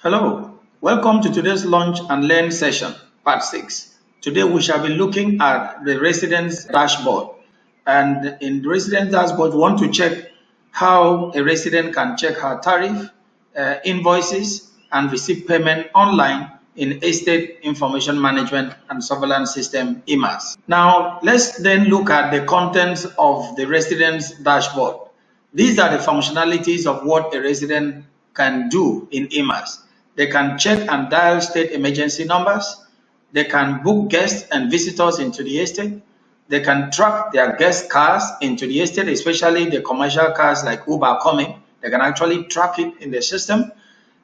Hello, welcome to today's Launch and Learn session, part 6. Today we shall be looking at the residence dashboard. And in the residence dashboard, we want to check how a resident can check her tariff, invoices, and receive payment online in Estate Information Management and Surveillance System EMaSS. Now, let's then look at the contents of the residence dashboard. These are the functionalities of what a resident can do in EMaSS. They can check and dial state emergency numbers. They can book guests and visitors into the estate. They can track their guest cars into the estate, especially the commercial cars like Uber coming. They can actually track it in the system.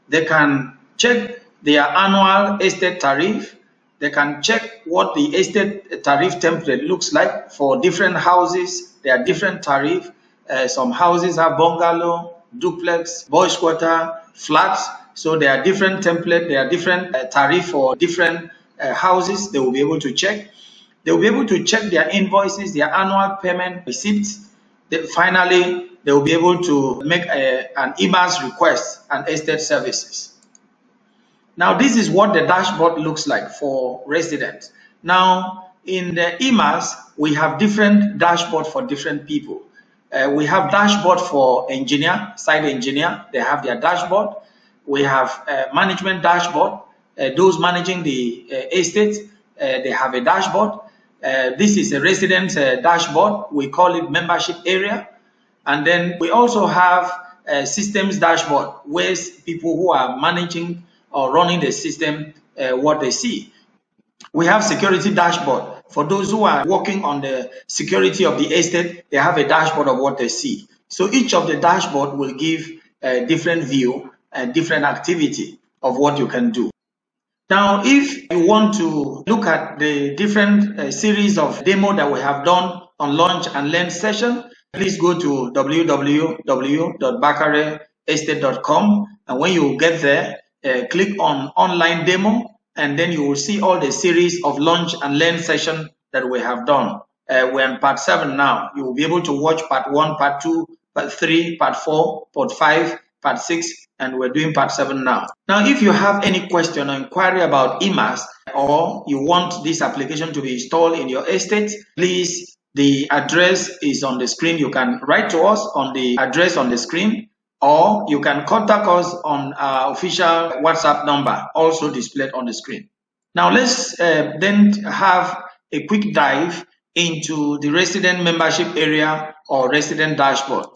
They can check their annual estate tariff. They can check what the estate tariff template looks like for different houses. There are different tariffs. Some houses have bungalow, duplex, boys quarter, flats. So there are different templates, there are different tariff for different houses they will be able to check. They will be able to check their invoices, their annual payment receipts. Finally, they will be able to make an EMaSS request and estate services. Now, this is what the dashboard looks like for residents. Now, in the EMaSS, we have different dashboards for different people. We have dashboard for engineer, site engineer. They have their dashboard. We have management dashboard. Those managing the estate, they have a dashboard. This is a resident dashboard. We call it membership area. And then we also have a systems dashboard, where people who are managing or running the system, what they see. We have security dashboard. For those who are working on the security of the estate, they have a dashboard of what they see. So each of the dashboard will give a different view and different activity of what you can do. Now, if you want to look at the different series of demo that we have done on Launch and Learn session, please go to www.bakareestate.com, and when you get there, click on online demo, and then you will see all the series of Launch and Learn session that we have done. We're in part 7 now. You will be able to watch part 1, part 2, part 3, part 4, part 5, part 6, and we're doing part 7 now. Now, if you have any question or inquiry about EMaSS, or you want this application to be installed in your estate, please, the address is on the screen. You can write to us on the address on the screen, or you can contact us on our official WhatsApp number, also displayed on the screen. Now, let's then have a quick dive into the resident membership area or resident dashboard.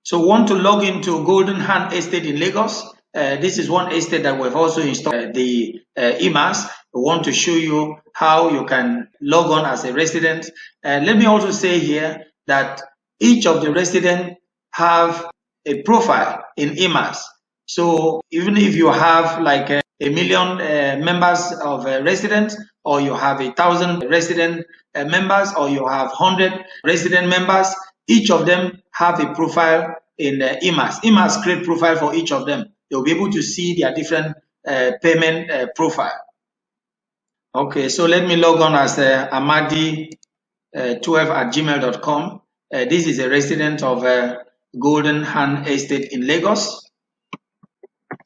So we want to log into Golden Hand Estate in Lagos. This is one estate that we've also installed the EMaSS. We want to show you how you can log on as a resident. Let me also say here that each of the residents have a profile in EMaSS. So even if you have like a million members of residents, or you have 1,000 resident members, or you have 100 resident members, each of them have a profile in EMaSS. EMaSS create profile for each of them. You'll be able to see their different payment profile. Okay, so let me log on as amadi12@gmail.com. This is a resident of Golden Hand Estate in Lagos.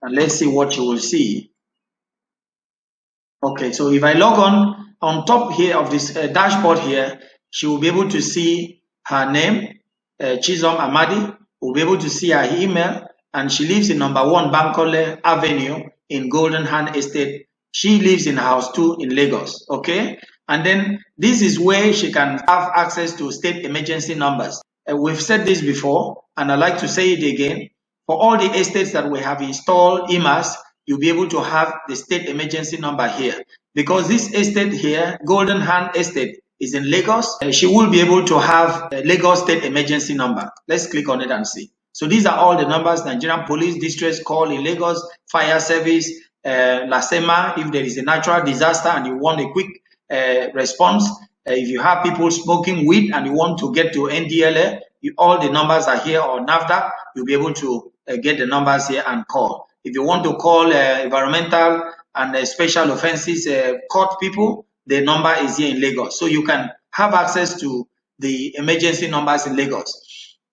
And let's see what you will see. Okay, so if I log on top here of this dashboard here, she will be able to see her name, Chisom Amadi. We'll be able to see her email, and she lives in number 1 Bankole Avenue in Golden Hand Estate. She lives in house 2 in Lagos. Okay, and then this is where she can have access to state emergency numbers. We've said this before, and I'd like to say it again. For all the estates that we have installed EMaSS, you'll be able to have the state emergency number here. Because this estate here, Golden Hand Estate, is in Lagos. She will be able to have a Lagos state emergency number. Let's click on it and see. So these are all the numbers: Nigerian Police Distress Call in Lagos, Fire Service, LASEMA, if there is a natural disaster and you want a quick response. If you have people smoking weed and you want to get to NDLA, all the numbers are here, or NAFDAC. You'll be able to get the numbers here and call. If you want to call environmental and special offenses court people, the number is here in Lagos. So you can have access to the emergency numbers in Lagos.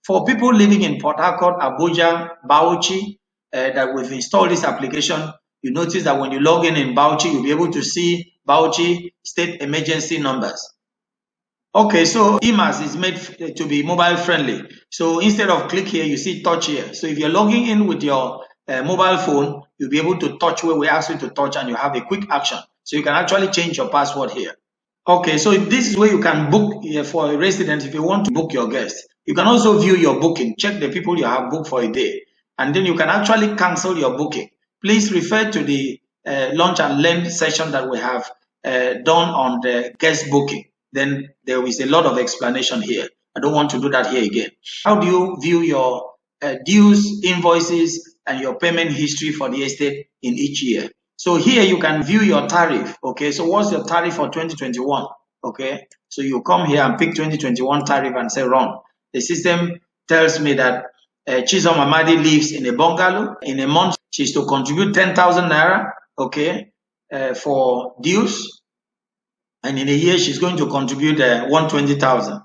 For people living in Port Harcourt, Abuja, Bauchi, that we've installed this application, you notice that when you log in Bauchi, you'll be able to see Bauchi state emergency numbers. Okay, so EMaSS is made to be mobile friendly. So instead of click here, you see touch here. So if you're logging in with your mobile phone, you'll be able to touch where we ask you to touch, and you have a quick action. So you can actually change your password here. Okay, so this is where you can book for a resident if you want to book your guests. You can also view your booking, check the people you have booked for a day, and then you can actually cancel your booking. Please refer to the launch and learn session that we have done on the guest booking. Then there is a lot of explanation here. I don't want to do that here again. How do you view your dues, invoices, and your payment history for the estate in each year? So here you can view your tariff. Okay, so what's your tariff for 2021? Okay, so you come here and pick 2021 tariff and say run. The system tells me that Chisom Amadi lives in a bungalow. In a month, she's to contribute 10,000 naira, okay, for dues. And in a year, she's going to contribute 120,000.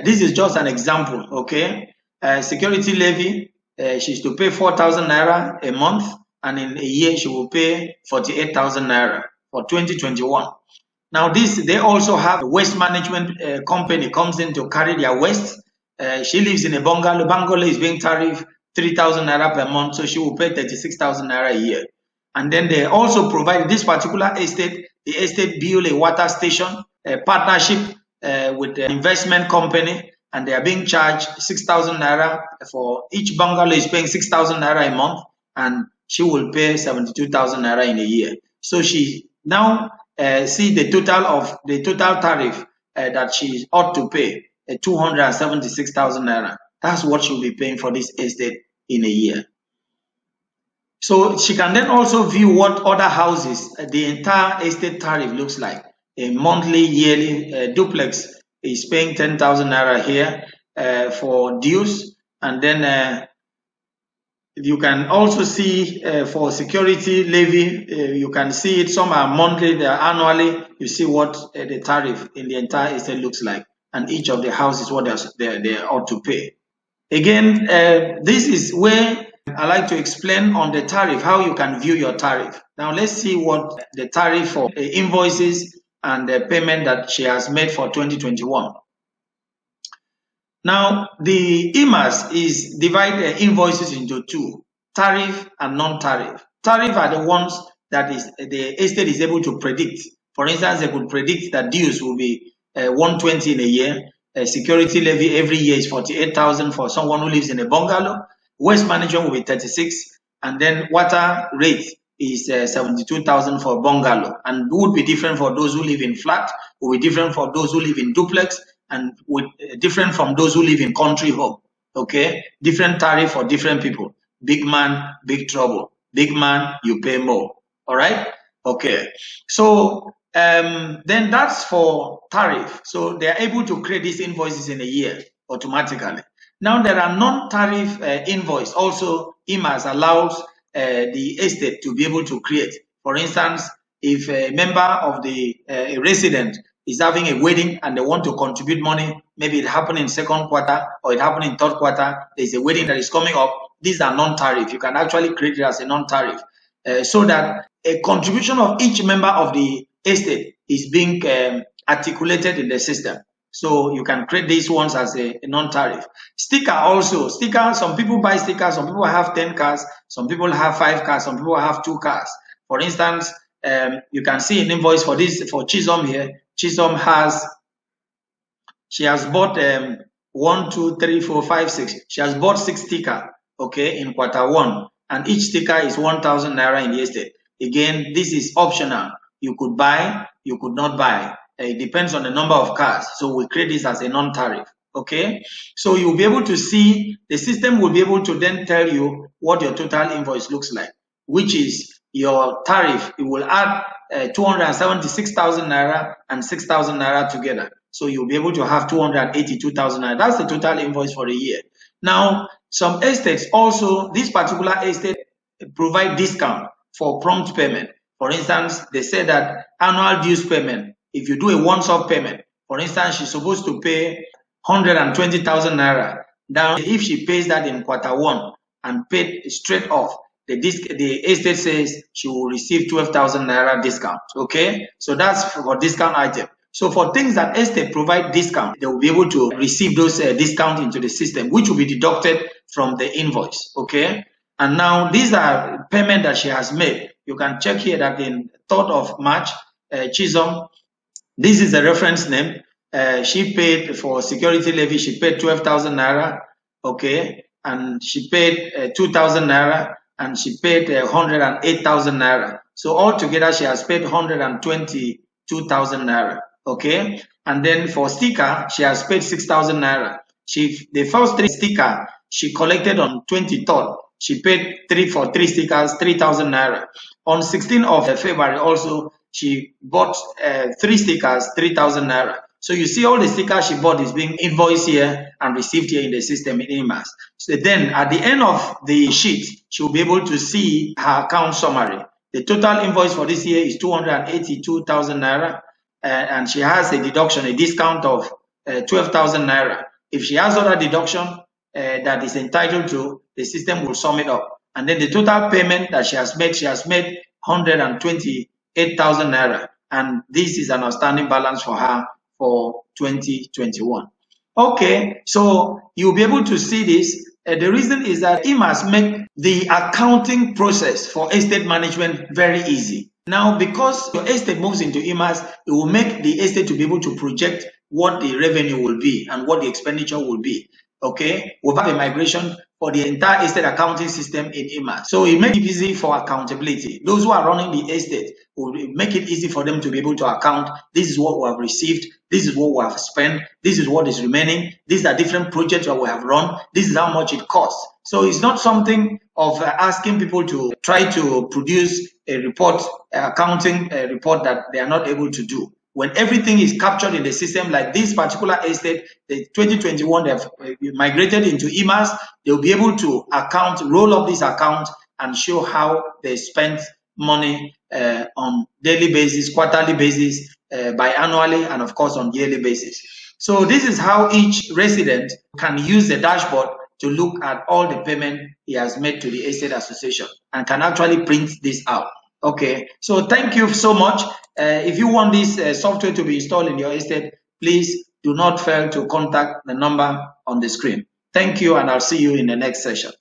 This is just an example, okay? Security levy, she's to pay 4,000 naira a month, and in a year, she will pay 48,000 naira for 2021. Now, they also have a waste management company comes in to carry their waste. She lives in a bungalow. Bungalow is being tariffed 3,000 naira per month, so she will pay 36,000 naira a year. And then they also provide this particular estate. The estate build a water station, a partnership with an investment company, and they are being charged 6,000 naira for each bungalow is paying 6,000 naira a month, and she will pay 72,000 naira in a year. So she now see the total tariff that she ought to pay, 276,000 naira. That's what she'll be paying for this estate in a year. So she can then also view what other houses, the entire estate tariff looks like. A monthly, yearly duplex is paying 10,000 naira here for dues. And then you can also see for security levy, you can see it. Some are monthly, they are annually. You see what the tariff in the entire estate looks like. And each of the houses, what they ought to pay. Again, this is where I like to explain on the tariff, how you can view your tariff. Now let's see what the tariff for invoices and the payment that she has made for 2021. Now the EMaSS is divided invoices into two, tariff and non-tariff. Tariff are the ones that the estate is able to predict. For instance, they could predict that dues will be 120 in a year. Security levy every year is 48,000 for someone who lives in a bungalow. Waste management will be 36, and then water rate is 72,000 for bungalow, and would be different for those who live in flat, will be different for those who live in duplex, and different from those who live in country home. Okay, different tariff for different people. Big man, big trouble. Big man, you pay more. All right. Okay. So then that's for tariff. So they are able to create these invoices in a year automatically. Now there are non-tariff invoice. Also, EMaSS allows the estate to be able to create. For instance, if a member of the resident is having a wedding and they want to contribute money, maybe it happened in second quarter or it happened in third quarter, there's a wedding that is coming up. These are non-tariff. You can actually create it as a non-tariff so that a contribution of each member of the estate is being articulated in the system. So you can create these ones as a non-tariff. Sticker also. Sticker, some people buy stickers, some people have 10 cars, some people have 5 cars, some people have 2 cars. For instance, you can see an invoice for this, for Chisom here. Chisom she has bought 1, 2, 3, 4, 5, 6. She has bought 6 stickers, okay, in quarter 1. And each sticker is 1,000 naira in the estate. Again, this is optional. You could buy, you could not buy. It depends on the number of cars. So we create this as a non-tariff. Okay. So you'll be able to see, the system will be able to then tell you what your total invoice looks like, which is your tariff. It will add 276,000 naira and 6,000 naira together. So you'll be able to have 282,000 naira. That's the total invoice for a year. Now, some estates also, this particular estate provide discount for prompt payment. For instance, they say that annual dues payment, if you do a once-off payment, for instance, she's supposed to pay 120,000 naira. Now, if she pays that in quarter 1 and paid straight off, the estate says she will receive 12,000 naira discount. Okay, so that's for discount item. So for things that estate provide discount, they will be able to receive those discount into the system, which will be deducted from the invoice. Okay, and now these are payment that she has made. You can check here that in 3rd of March, Chisholm, this is the reference name. She paid for security levy. She paid 12,000 naira. Okay, and she paid 2,000 naira, and she paid 108,000 naira. So altogether, she has paid 122,000 naira. Okay, and then for sticker, she has paid 6,000 naira. The first 3 sticker she collected on 23rd. She paid for 3 stickers, 3,000 naira. On 16th of February, also she bought 3 stickers, 3,000 naira. So you see all the stickers she bought is being invoiced here and received here in the system in EMaSS. So then at the end of the sheet, she will be able to see her account summary. The total invoice for this year is 282,000 naira, and she has a deduction, a discount of 12,000 naira. If she has other deduction that is entitled to, the system will sum it up. And then the total payment that she has made 128,000 naira. And this is an outstanding balance for her for 2021. Okay, so you'll be able to see this. The reason is that EMaSS make the accounting process for estate management very easy. Now, because your estate moves into EMaSS, it will make the estate to be able to project what the revenue will be and what the expenditure will be. Okay, we'll have a migration for the entire estate accounting system in EMaSS. So it makes it easy for accountability. Those who are running the estate will make it easy for them to be able to account. This is what we have received. This is what we have spent. This is what is remaining. These are different projects that we have run. This is how much it costs. So it's not something of asking people to try to produce a report, accounting report that they are not able to do. When everything is captured in the system, like this particular estate, the 2021, they have migrated into EMaSS, they'll be able to roll up this account and show how they spent money on daily basis, quarterly basis, biannually, and of course on yearly basis. So this is how each resident can use the dashboard to look at all the payment he has made to the estate association and can actually print this out. Okay, so thank you so much. If you want this software to be installed in your estate, please do not fail to contact the number on the screen. Thank you, and I'll see you in the next session.